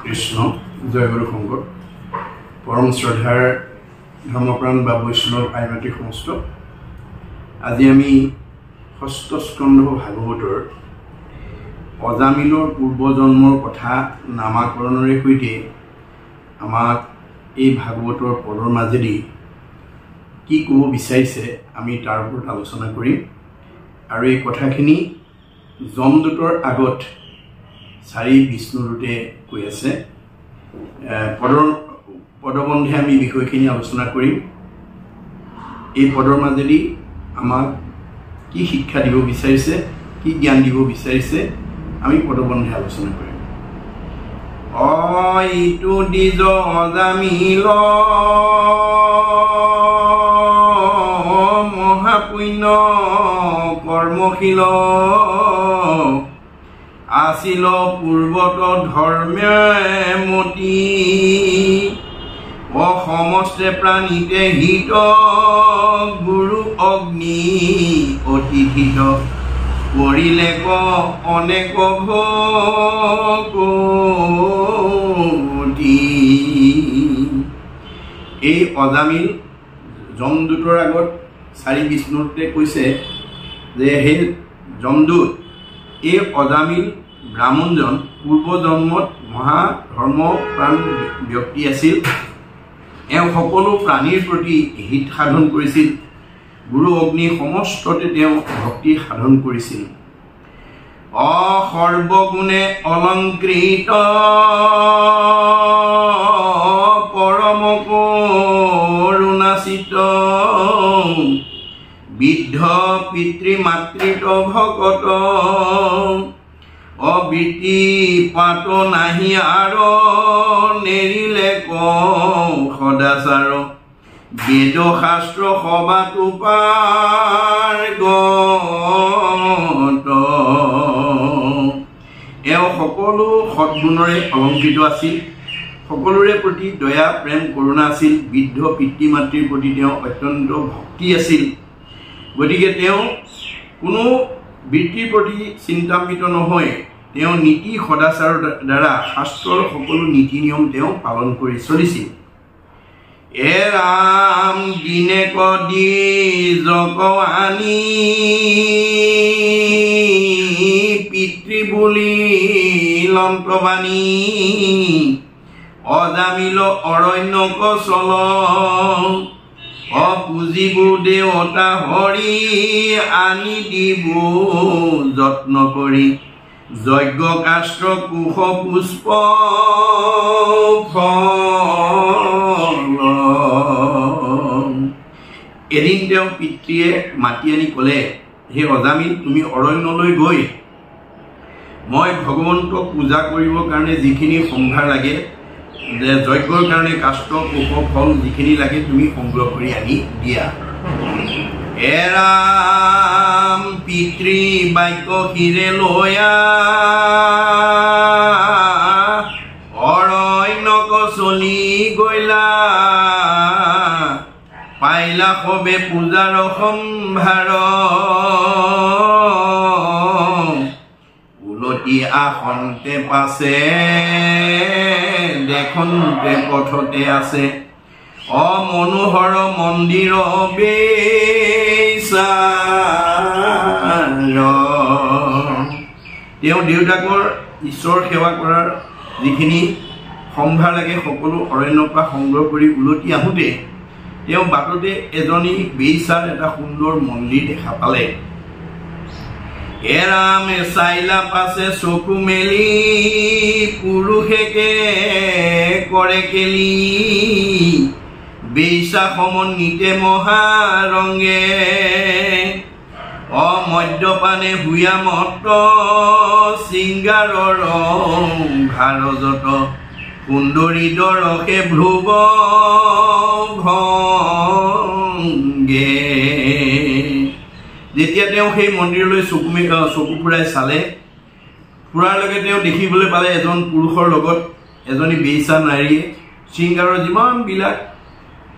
কৃষ্ণ জয় গুৰু শংকৰ পৰম শ্ৰদ্ধাৰ ধৰ্মপ্ৰাণ বা বৈষ্ণৱ আইমাতৃ সমস্ত আজি আমি ষষ্ঠ স্কন্ধ ভাগৱতৰ অজামিলৰ পূৰ্বজন্মৰ কথা নামাকৰণৰে সৈতে আমাক এই ভাগৱতৰ পদৰ মাজেদি কি ক'ব বিচাৰিছে আমি তাৰ ওপৰত আলোচনা কৰিম আৰু এই কথাখিনি যমদূতৰ আগত চাৰি বিষ্ণুদূতে কৈ আছে পদবন্ধে আমি বিষয়খিনি আলোচনা কৰিম এই পদৰ মাজেদি আমাক কি শিক্ষা দিব বিচাৰিছে কি জ্ঞান দিব বিচাৰিছে আমি পদবন্ধে আলোচনা কৰিম ইটো দিজ অজামিল মহাপুণ্য কৰ্মশীল আছিল পূৰ্বত ধৰ্মে মতি সমস্তে প্ৰাণীতে হিত গুৰু অগ্নি অতিথিত কৰিলে অনেক ভকতি এই অজামিল যমদূতৰ আগত চাৰি বিষ্ণুদূতে কৈছে যে হে যমদূত এই অজামিল ব্ৰাহ্মণজন পূৰ্বজন্মত মহা ধৰ্মপ্ৰাণ ব্যক্তি আছিল এওঁ সকলো প্ৰাণীৰ প্ৰতি হিত সাধন কৰিছিল গুৰু অগ্নি সমস্ততে তেওঁ ভক্তি সাধন কৰিছিল সৰ্বগুণে অলংকৃত পৰম কৰুণাচিত বৃদ্ধ পিতৃ মাতৃত ভকত অবৃত্তি পাত নাহি আৰ নেৰিলে সদাচাৰ বেদ শাস্ত্ৰ সবাতো পাৰ্গত এওঁ সকলো সদ্গুণৰে অলংকৃত আছিল সকলোৰে প্ৰতি দয়া প্ৰেম কৰুণা আছিল বৃদ্ধ পিতৃ মাতৃৰ প্ৰতি তেওঁ অত্যন্ত ভক্তি আছিল গতিকে তেওঁ কোনো বৃত্তিৰ প্ৰতি চিন্তান্বিত নহয় তেওঁ নীতি সদাচাৰৰ দ্বাৰা শাস্ত্ৰৰ সকলো নীতি নিয়ম তেওঁ পালন কৰি চলিছিল ৰাম দিনে কদি জগ আনি পিতৃ বুলি লন্তবাণী অজামিল অৰণ্যক চল পুজিব দেৱতা হৰি আনি দিব যত্ন কৰি যজ্ঞ কাষ্ঠ কুশ পুষ্প এদিন তেওঁ পিতৃয়ে মাতি আনি ক'লে হে অজামিল তুমি অৰণ্যলৈ গৈ মই ভগৱন্তক পূজা কৰিবৰ কাৰণে যিখিনি সম্ভাৰ লাগে যজ্ঞৰ কাৰণে কাষ্ঠ কুশ ফল যিখিনি লাগে তুমি সংগ্ৰহ কৰি আনি দিয়া ৰাম পিতৃ বাক্য শিৰে লয়া অৰণ্যক চলি গৈলা পাইলা সবে পূজাৰ সম্ভাৰ উলটি আসনতে পাছে দেখোনতে পথতে আছে মনোহৰ মন্দিৰ তেওঁ দেউতাকৰ ঈশ্বৰ সেৱা কৰাৰ যিখিনি সম্ভাৰ লাগে সকলো অৰণ্যৰ পৰা সংগ্ৰহ কৰি উলটি আহোঁতে তেওঁ বাটতে এজনী বেইছাৰ এটা সুন্দৰ মন্দিৰ দেখা পালে ৰামে চাইলা পাছে চকু মেলি পুৰুষেকে কৰে কেলি বেইছা সমন্বিতে মহাৰংগে মদ্যপানে হুয়া মত শৃংগাৰৰ ভাৰজত সুন্দৰী দৰসে ভ্ৰুৱ ভংগে যেতিয়া তেওঁ সেই মন্দিৰলৈ চকু ফুৰাই চালে ফুৰাৰ লগে তেওঁ দেখিবলৈ পালে এজন পুৰুষৰ লগত এজনী বেইছা নাৰীয়ে শৃংগাৰৰ যিমানবিলাক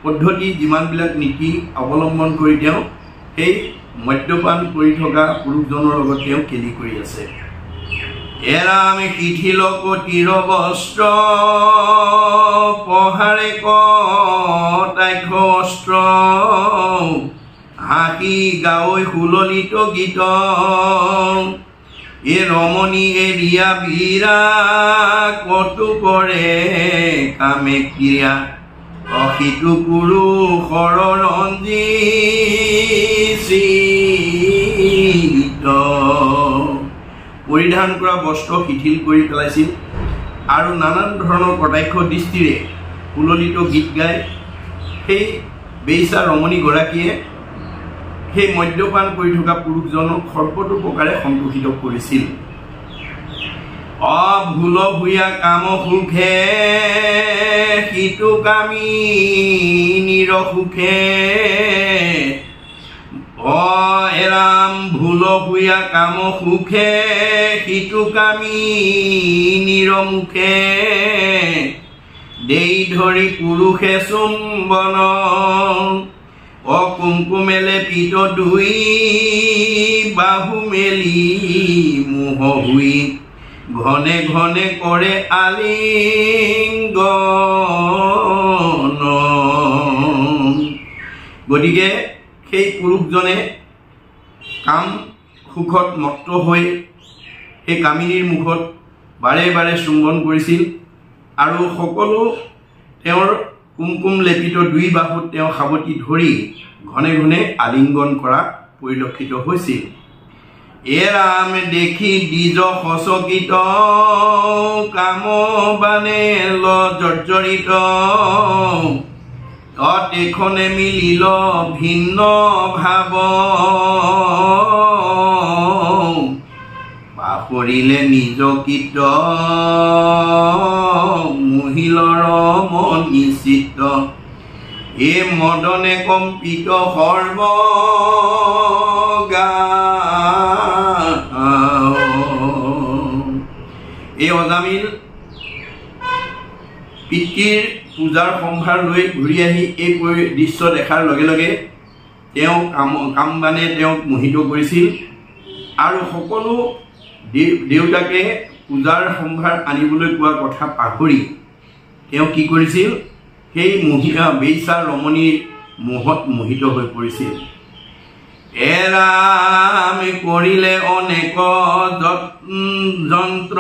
পদ্ধতি যিমানবিলাক নীতি অৱলম্বন কৰি তেওঁ সেই মদ্যপান কৰি থকা পুৰুষজনৰ লগত তেওঁ কেলি কৰি আছে এৰাম শিথিল কটিৰ বস্ত্ৰ পহাৰে কটাক্ষ অস্ত্ৰ হাকি গাঁৱৈ সুললিত গীত এ ৰমণী এৰিয়া বীৰা কটু কৰে কামে ক্ৰিয়া অসিতু পুৰুষৰ ৰঞ্জিত পৰিধান কৰা বস্ত্ৰ শিথিল কৰি পেলাইছিল আৰু নানান ধৰণৰ কটাক্ষ দৃষ্টিৰে সুললিত গীত গাই সেই বেইচা ৰমণীগৰাকীয়ে সেই মদ্যপান কৰি থকা পুৰুষজনক সৰ্বতো প্ৰকাৰে সন্তোষিত কৰিছিল অভুল ভূঞা কাম সুখে সিটো কামি নিৰসুখে এৰাম ভুল ভূঞা কাম সুখে সিটো কামি নিৰমুখে দেই ধৰি পুৰুষে চুম্বন অকুমকুমেলে পিত দুই বাহু মেলি মোহ হুই ঘনে ঘনে কৰে আলিংগন গতিকে সেই পুৰুষজনে কাম সুখত মত্ত হৈ সেই কামিনীৰ মুখত বাৰে বাৰে চুম্বন কৰিছিল আৰু সকলো তেওঁৰ কুমকুম লেপিত দুই বাহুত তেওঁ সাৱটি ধৰি ঘনে ঘনে আলিংগন কৰা পৰিলক্ষিত হৈছিল এৰাম দেখি দ্বিজ সচকিত কাম বানে জৰ্জৰিত এখনে মিলিল ভিন্ন ভাৱ পাহৰিলে নিজ কীত মহিলৰ মন নিশ্চিত এ মদনে কম্পিত সৰ্ব এই অজামিল পিতৃৰ পূজাৰ সম্ভাৰ লৈ ঘূৰি আহি এই দৃশ্য দেখাৰ লগে লগে তেওঁ কামবানে তেওঁক মোহিত কৰিছিল আৰু সকলো দেউতাকে পূজাৰ সম্ভাৰ আনিবলৈ কোৱা কথা পাহৰি তেওঁ কি কৰিছিল সেই বেইচা ৰমণীৰ মোহত মোহিত হৈ পৰিছিল এৰাম কৰিলে অনেক যন্ত্ৰ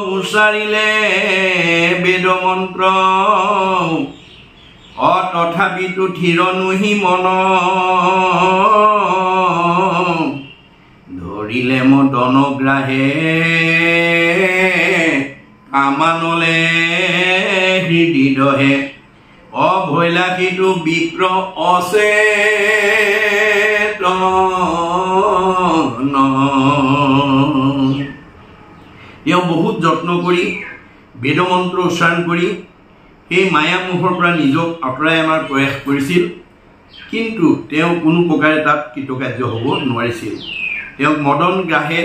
উচ্চাৰিলে বেদ মন্ত্ৰ তথাপিতো থিৰ নুহি মন ধৰিলে মদন গ্ৰাহে কামানলে হৃদয়ে অভৈলাসীটো বিক্ৰ অচে তেওঁ বহুত যত্ন কৰি বেদমন্ত্ৰ উচ্চাৰণ কৰি সেই মায়ামোহৰ পৰা নিজক আঁতৰাই অনাৰ প্ৰয়াস কৰিছিল কিন্তু তেওঁ কোনো প্ৰকাৰে তাত কৃতকাৰ্য হ'ব নোৱাৰিছিল তেওঁক মদন গ্ৰাহে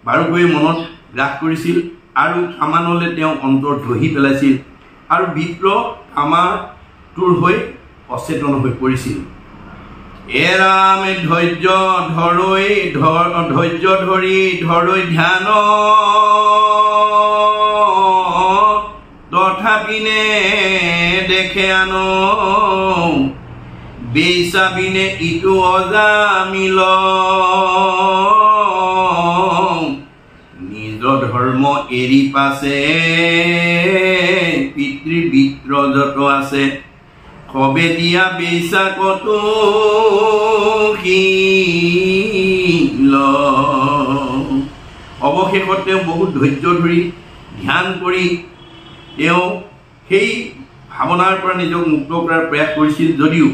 বাৰুকৈ মনত গ্ৰাস কৰিছিল আৰু কামানলৈ তেওঁ অন্তৰ ধহি পেলাইছিল আৰু বিপ্ৰ কামাতুৰ হৈ অচেতন হৈ পৰিছিল এৰাম ধৈৰ্য ধৰি ধ্যান তথাপিনে দেখে আন বেইচাবিনে ইটো অজামিল নিজ ধৰ্ম এৰি পাছে পিতৃবিত্ৰ যত আছে কবে দিয়া বেইচা কতো অৱশেষত তেওঁ বহুত ধৈৰ্য ধৰি ধ্যান কৰি তেওঁ সেই ভাৱনাৰ পৰা নিজক মুক্ত কৰাৰ প্ৰয়াস কৰিছিল যদিও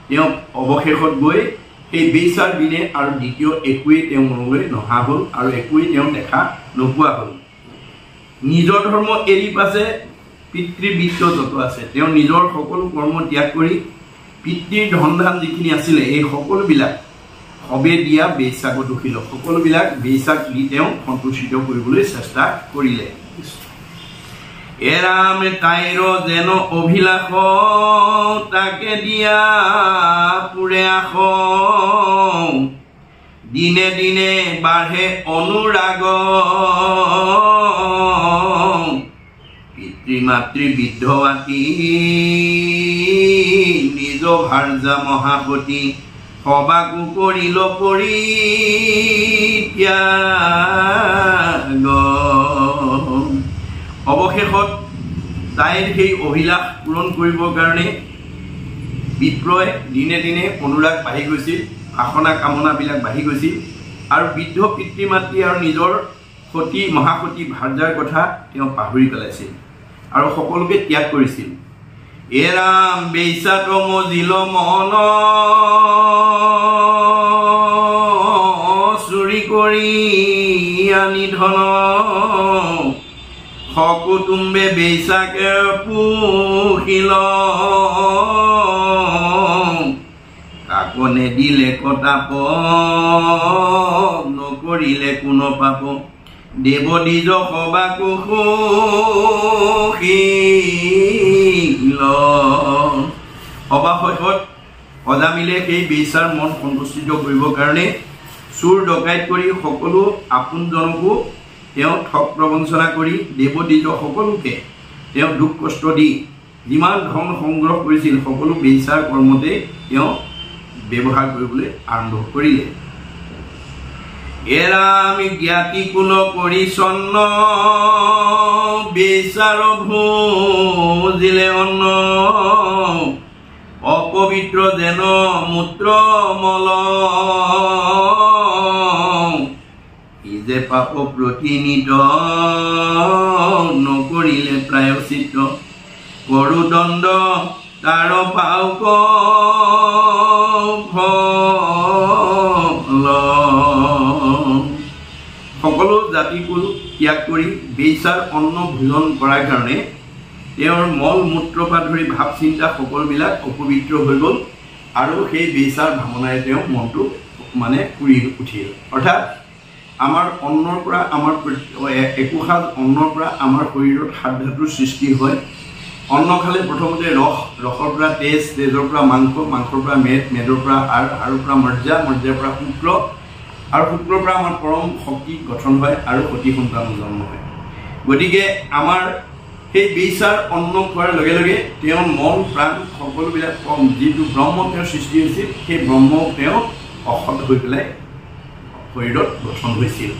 তেওঁ অৱশেষত গৈ সেই বেইচাৰ বিনে আৰু দ্বিতীয় একোৱেই তেওঁ মনলৈ নহা হ'ল আৰু একোৱেই তেওঁ দেখা নোপোৱা হ'ল নিজৰ ধৰ্ম এৰি পাছে পিতৃবিত্ত যত আছে তেওঁ নিজৰ সকলো কৰ্ম ত্যাগ কৰি পিতৃৰ ধন ধান যিখিনি আছিলে এই সকলোবিলাক সবে দিয়া বেইচাক দুখিল সকলোবিলাক বেইচাক দি তেওঁ সন্তুষ্টিত কৰিবলৈ চেষ্টা কৰিলে এৰাম তাইৰ যেন অভিলাষ তাকে দিয়া পুৰে আস দিনে দিনে বাঢ়ে অনুৰাগ পিতৃ মাতৃ বিদ্ধৱাতী নিজ ভাৰ্যা মহাপতি সবাকো কৰিল পৰিত্যাগ অৱশেষত তাইৰ সেই অভিলাষ পূৰণ কৰিবৰ কাৰণে বিপ্ৰয়ে দিনে দিনে অনুৰাগ বাঢ়ি গৈছিল বাসনা কামনাবিলাক বাঢ়ি গৈছিল আৰু বৃদ্ধ পিতৃ মাতৃ আৰু নিজৰ সতী মহাসতী ভাৰ্যাৰ কথা তেওঁ পাহৰি পেলাইছিল আৰু সকলোকে ত্যাগ কৰিছিল এৰাম বেইছাত মজিল মন চুৰি কৰি আনি ধন সকুটুম্বে বেইছাকে পুহিল কাকো নেদিলে কটাপ নকৰিলে কোনো পাপ দেৱ দ্বিজ সবাকো সহিল অৱশেষত অজামিলে সেই বেইছাৰ মন সন্তুষ্টিত কৰিবৰ কাৰণে চুৰ ডকাইত কৰি সকলো আপোনজনকো তেওঁ ঠগ প্ৰবঞ্চনা কৰি দেৱ দ্বিজ সকলোকে তেওঁ দুখ কষ্ট দি যিমান ধন সংগ্ৰহ কৰিছিল সকলো বেইছাৰ কৰ্মতে তেওঁ ব্যৱহাৰ কৰিবলৈ আৰম্ভ কৰিলে এৰাম জ্ঞাতি কুল কৰি চন্ন বেইছাৰ ভোজিলে অন্ন অপবিত্ৰ যেন মূত্ৰ মল যে পাপ প্ৰতিনিত নকৰিলে প্ৰায়শ্চিত্ত কৰো দণ্ড তাৰ পাওক সকলো জাতিকুল ত্যাগ কৰি বেইছাৰ অন্ন ভোজন কৰাৰ কাৰণে তেওঁৰ মল মূত্ৰৰ পৰা ধৰি ভাৱ চিন্তা সকলোবিলাক অপবিত্ৰ হৈ গ'ল আৰু সেই বেইছাৰ ভাৱনাৰে তেওঁ মনটো মানে পুৰি উঠিল অৰ্থাৎ আমাৰ অন্নৰ পৰা আমাৰ একোসাজ অন্নৰ পৰা আমাৰ শৰীৰত সাত ধাতুৰ সৃষ্টি হয় অন্ন খালে প্ৰথমতে ৰসৰ পৰা তেজ তেজৰ পৰা মাংস মাংসৰ পৰা মেদ মেদৰ পৰা হাড়ৰ পৰা মজ্জা মজ্জাৰ পৰা শুক্ৰ আৰু শুক্ৰৰ পৰা আমাৰ পৰম শক্তি গঠন হয় আৰু সতী সন্তান জন্ম হয় গতিকে আমাৰ সেই বেইছাৰ অন্ন খোৱাৰ লগে লগে তেওঁৰ মন প্ৰাণ সকলোবিলাক যিটো ব্ৰহ্ম তেওঁৰ সৃষ্টি হৈছিল সেই ব্ৰহ্ম তেওঁ অসৎ হৈ পেলাই শৰীৰত গঠন হৈছিল